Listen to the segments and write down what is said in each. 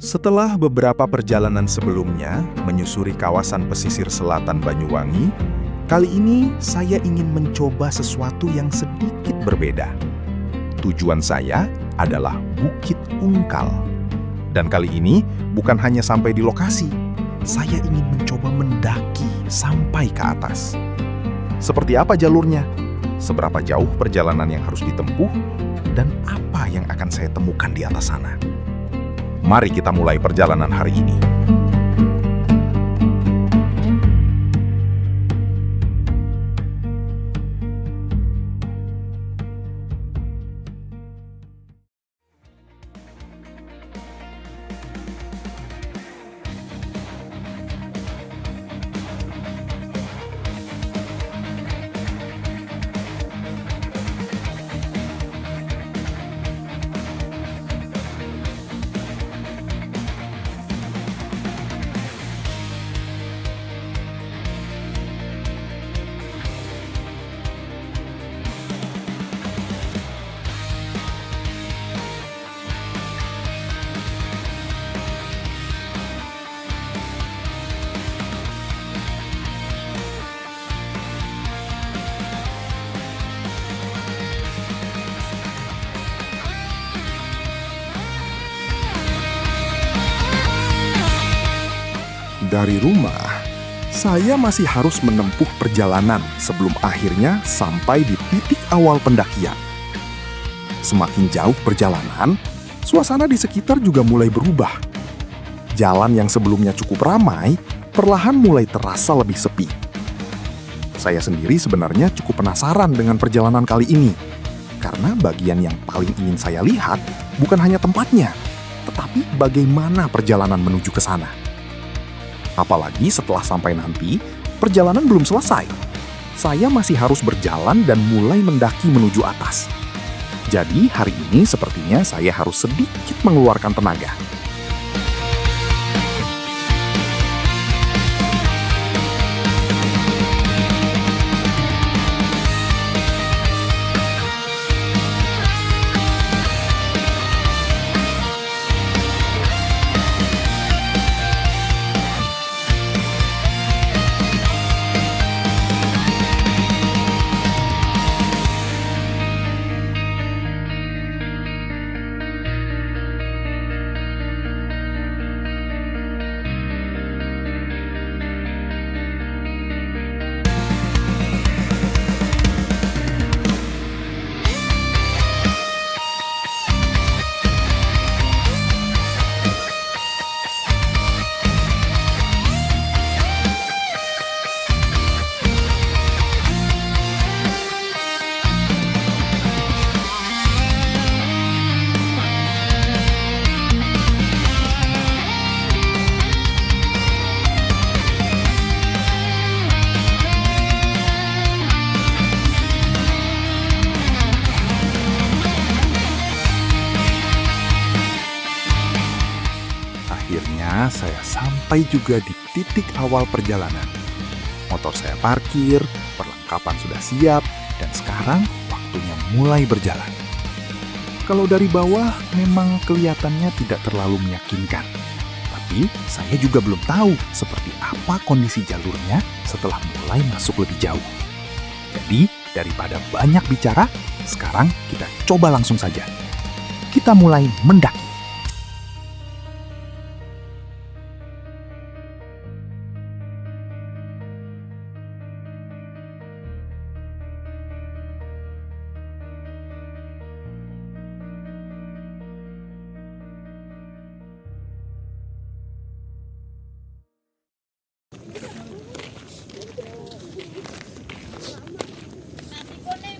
Setelah beberapa perjalanan sebelumnya menyusuri kawasan pesisir selatan Banyuwangi, kali ini saya ingin mencoba sesuatu yang sedikit berbeda. Tujuan saya adalah Bukit Ungkal. Dan kali ini bukan hanya sampai di lokasi, saya ingin mencoba mendaki sampai ke atas. Seperti apa jalurnya? Seberapa jauh perjalanan yang harus ditempuh? Dan apa yang akan saya temukan di atas sana? Mari kita mulai perjalanan hari ini. Dari rumah, saya masih harus menempuh perjalanan sebelum akhirnya sampai di titik awal pendakian. Semakin jauh perjalanan, suasana di sekitar juga mulai berubah. Jalan yang sebelumnya cukup ramai, perlahan mulai terasa lebih sepi. Saya sendiri sebenarnya cukup penasaran dengan perjalanan kali ini, karena bagian yang paling ingin saya lihat bukan hanya tempatnya, tetapi bagaimana perjalanan menuju ke sana. Apalagi setelah sampai nanti, perjalanan belum selesai. Saya masih harus berjalan dan mulai mendaki menuju atas. Jadi hari ini sepertinya saya harus sedikit mengeluarkan tenaga. Akhirnya saya sampai juga di titik awal perjalanan. Motor saya parkir, perlengkapan sudah siap, dan sekarang waktunya mulai berjalan. Kalau dari bawah memang kelihatannya tidak terlalu meyakinkan. Tapi saya juga belum tahu seperti apa kondisi jalurnya setelah mulai masuk lebih jauh. Jadi daripada banyak bicara, sekarang kita coba langsung saja. Kita mulai mendaki.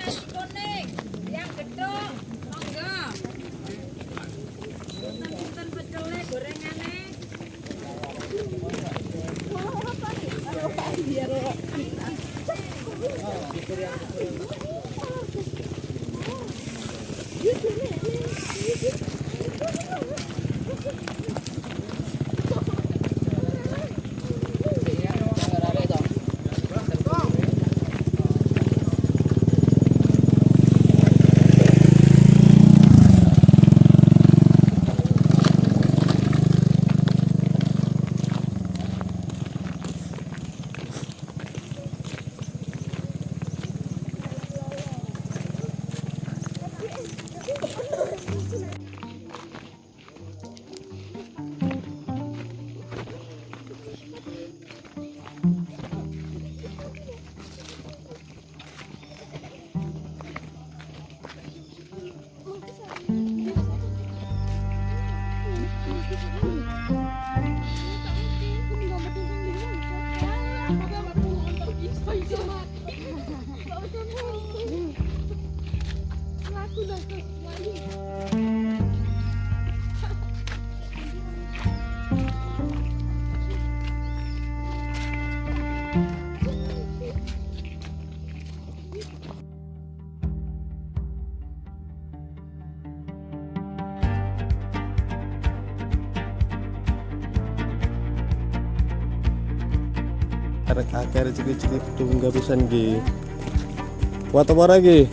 Nasi kuning, yang gedung, monggo. Akar cilik-cilik tunggal pisan ki. Kuat apa lagi?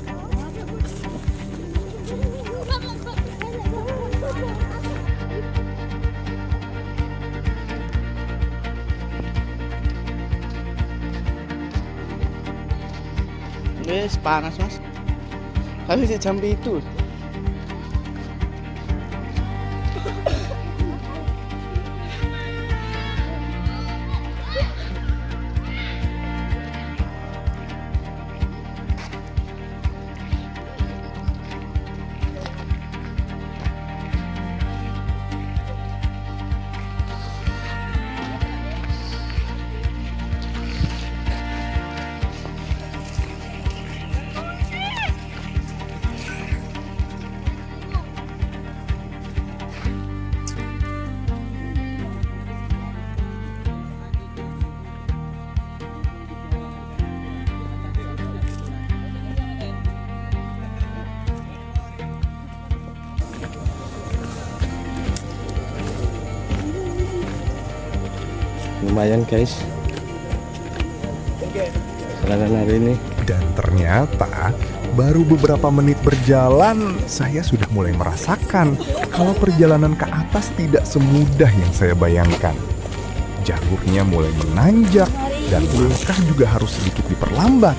Wes panas mas. Habis jam itu. Lumayan guys, perjalanan hari ini. Dan ternyata baru beberapa menit berjalan, saya sudah mulai merasakan kalau perjalanan ke atas tidak semudah yang saya bayangkan. Jalurnya mulai menanjak dan langkah juga harus sedikit diperlambat.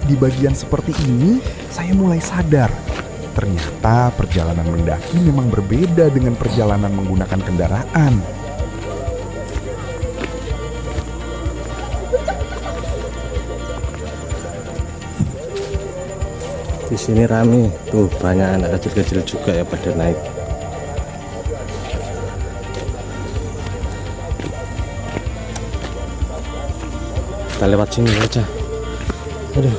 Di bagian seperti ini, saya mulai sadar. Ternyata perjalanan mendaki memang berbeda dengan perjalanan menggunakan kendaraan. Di sini rame, tuh banyak anak kecil-kecil juga ya pada naik. Kita lewat sini aja. Aduh.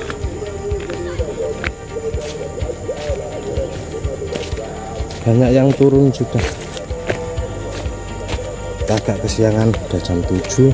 Banyak yang turun juga. Kita agak kesiangan, udah jam 7.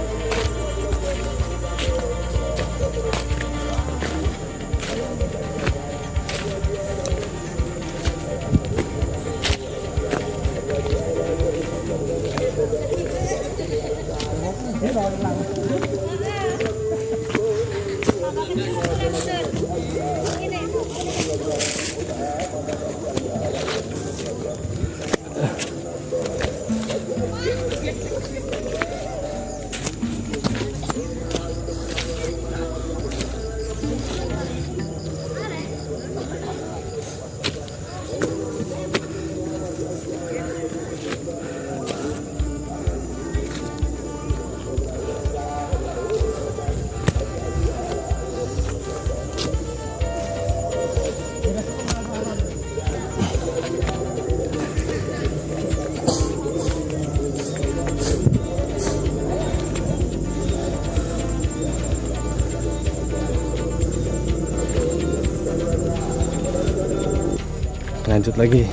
Lanjut lagi.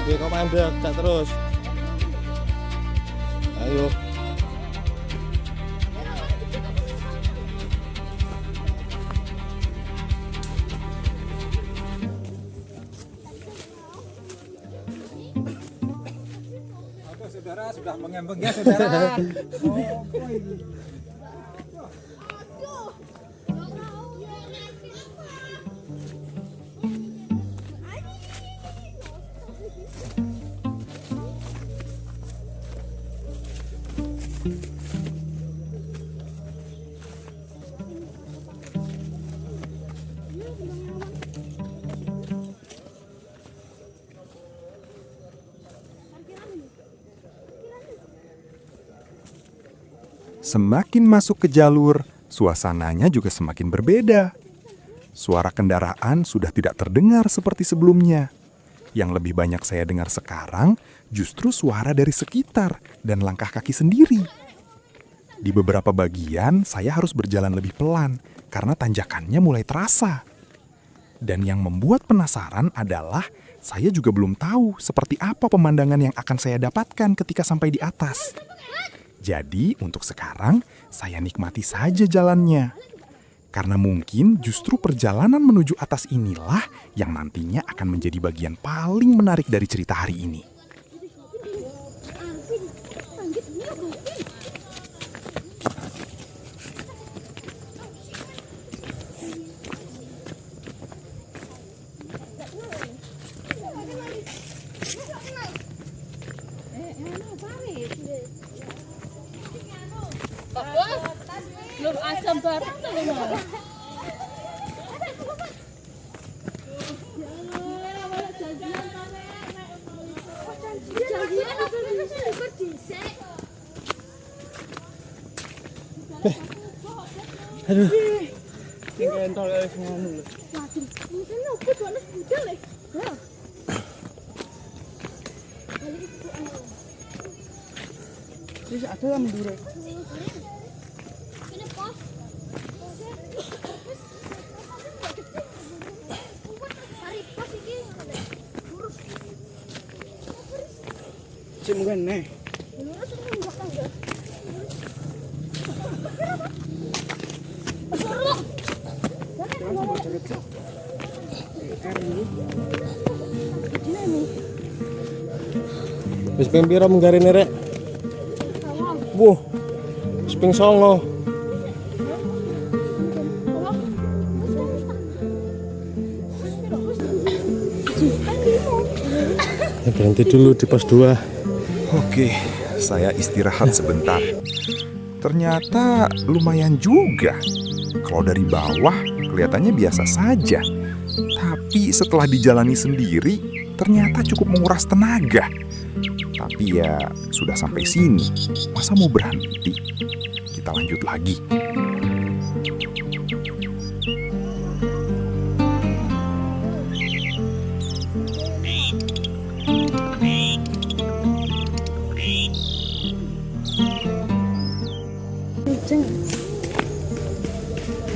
Oke, kau mandek, cak terus. Ayo. Oke, saudara sudah mengembang ya, saudara. Oh, boy. Semakin masuk ke jalur, suasananya juga semakin berbeda. Suara kendaraan sudah tidak terdengar seperti sebelumnya. Yang lebih banyak saya dengar sekarang justru suara dari sekitar dan langkah kaki sendiri. Di beberapa bagian saya harus berjalan lebih pelan karena tanjakannya mulai terasa. Dan yang membuat penasaran adalah saya juga belum tahu seperti apa pemandangan yang akan saya dapatkan ketika sampai di atas. Jadi untuk sekarang saya nikmati saja jalannya. Karena mungkin justru perjalanan menuju atas inilah yang nantinya akan menjadi bagian paling menarik dari cerita hari ini. Belum asam bareng tuh gimana? Aduh. Tinggal entol ae ngono lho. Waduh, ini aku tuh anak budal ya. Wis ada lah mendure. Ini pos. Hari pos iki. Lurus. Cek mungkin nih. Lurus enggak tangga. Wis ping pira menggarine rek? Wuh. Wis ping 9. Ya, berhenti dulu di pos 2. Oke, saya istirahat sebentar. Ternyata lumayan juga. Kalau dari bawah kelihatannya biasa saja. Tapi setelah dijalani sendiri, ternyata cukup menguras tenaga. Tapi ya sudah sampai sini, masa mau berhenti? Kita lanjut lagi.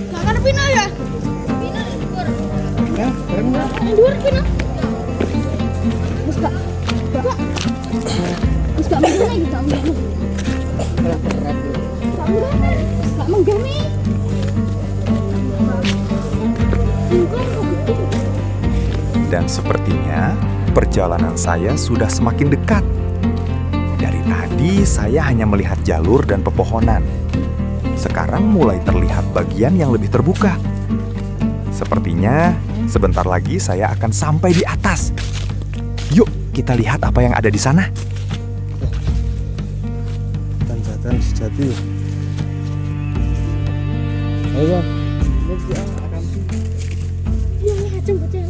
Kakak Pino ya? Pino di dhuwur. Ya, bareng ya. Di dhuwur Pino. Wis gak. Wis gak menggame iki, gak menggame. Gak menggame. Dan sepertinya perjalanan saya sudah semakin dekat. Dari tadi saya hanya melihat jalur dan pepohonan. Sekarang mulai terlihat bagian yang lebih terbuka. Sepertinya sebentar lagi saya akan sampai di atas. Yuk, kita lihat apa yang ada di sana. Tanjakan sejati. Ayo, Bang. Iya, acem bocah.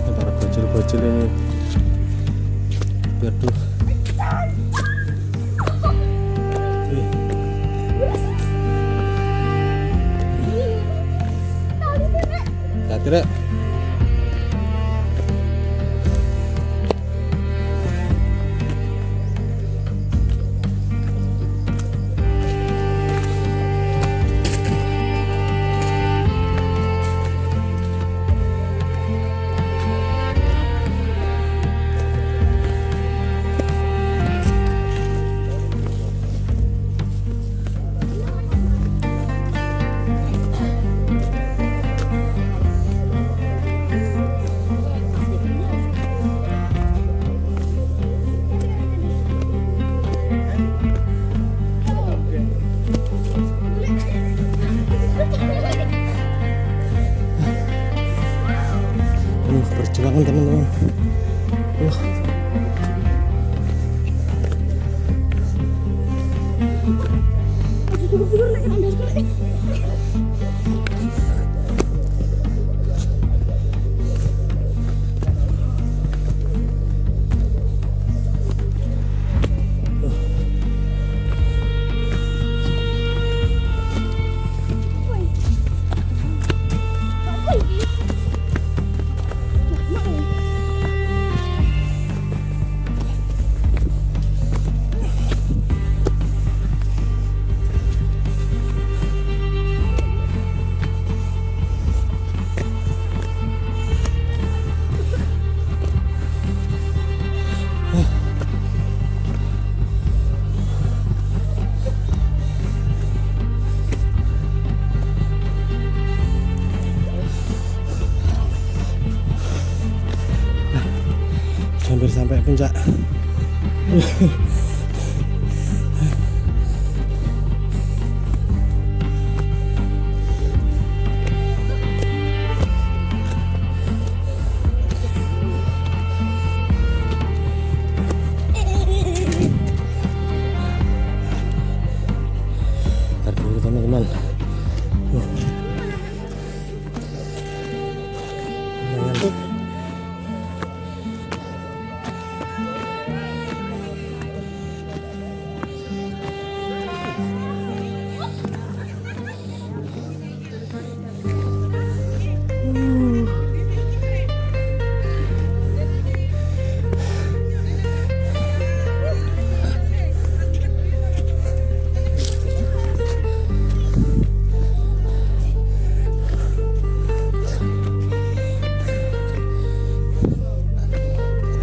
Antara bocil-bocil ini. Biar tuh. Hati rek. puncak. Ntar dulu teman-teman. Lumayan.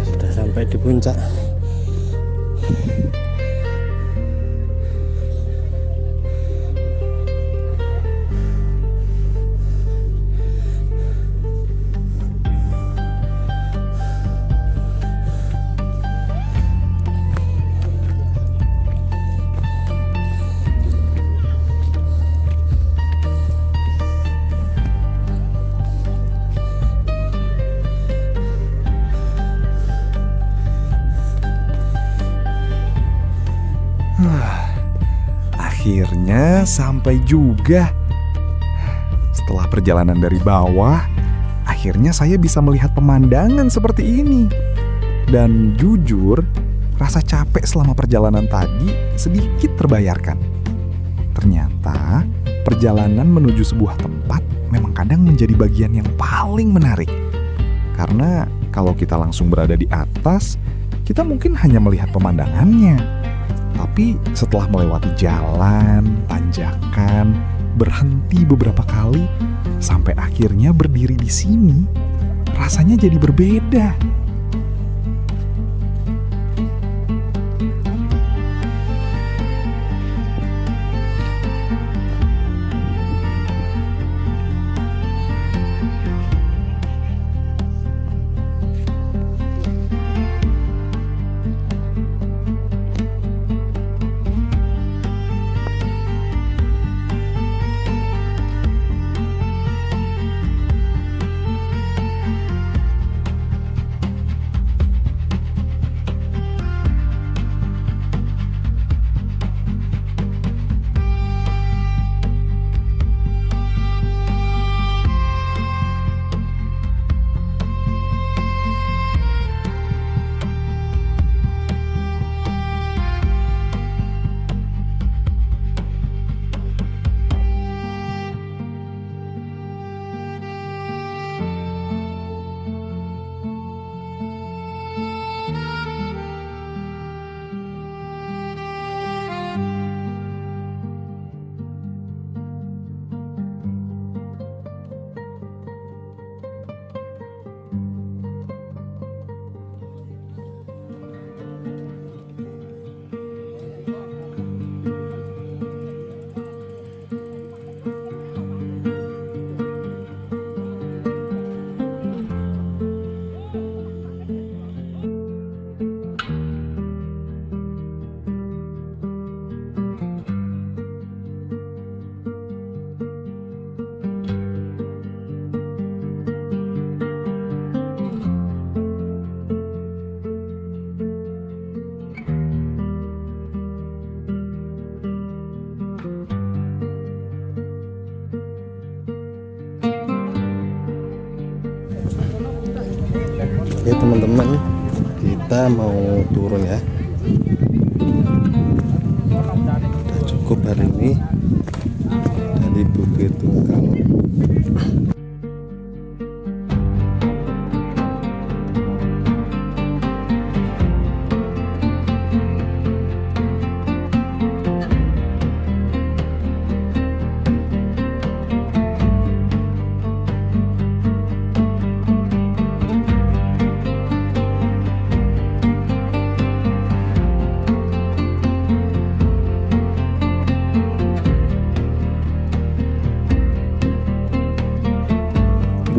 Sudah sampai di puncak. Akhirnya sampai juga. Setelah perjalanan dari bawah, akhirnya saya bisa melihat pemandangan seperti ini. Dan jujur, rasa capek selama perjalanan tadi sedikit terbayarkan. Ternyata, perjalanan menuju sebuah tempat memang kadang menjadi bagian yang paling menarik. Karena kalau kita langsung berada di atas, kita mungkin hanya melihat pemandangannya. Tapi setelah melewati jalan, tanjakan, berhenti beberapa kali, sampai akhirnya berdiri di sini, rasanya jadi berbeda. Oke teman-teman, kita mau turun ya. Udah cukup hari ini dari Bukit Tungkang.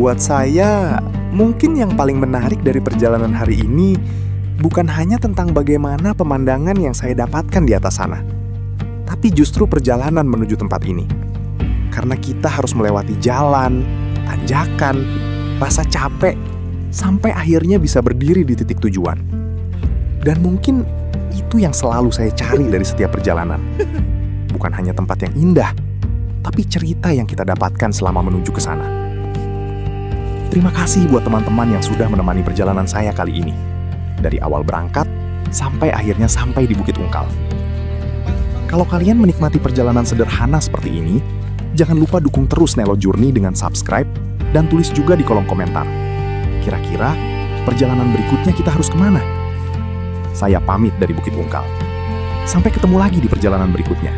Buat saya, mungkin yang paling menarik dari perjalanan hari ini bukan hanya tentang bagaimana pemandangan yang saya dapatkan di atas sana, tapi justru perjalanan menuju tempat ini. Karena kita harus melewati jalan, tanjakan, rasa capek, sampai akhirnya bisa berdiri di titik tujuan. Dan mungkin itu yang selalu saya cari dari setiap perjalanan. Bukan hanya tempat yang indah, tapi cerita yang kita dapatkan selama menuju ke sana. Terima kasih buat teman-teman yang sudah menemani perjalanan saya kali ini. Dari awal berangkat, sampai akhirnya sampai di Bukit Ungkal. Kalau kalian menikmati perjalanan sederhana seperti ini, jangan lupa dukung terus Nelo Journey dengan subscribe dan tulis juga di kolom komentar. Kira-kira perjalanan berikutnya kita harus kemana? Saya pamit dari Bukit Ungkal. Sampai ketemu lagi di perjalanan berikutnya.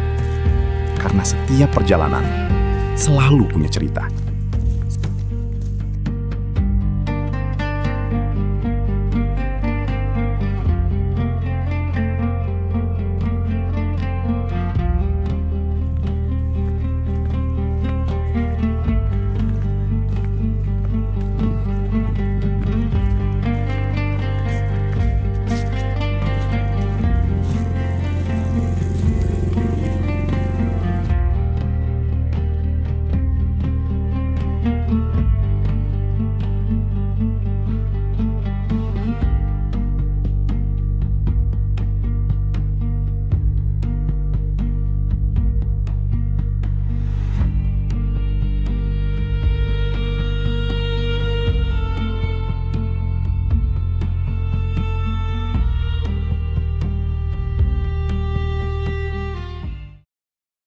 Karena setiap perjalanan selalu punya cerita.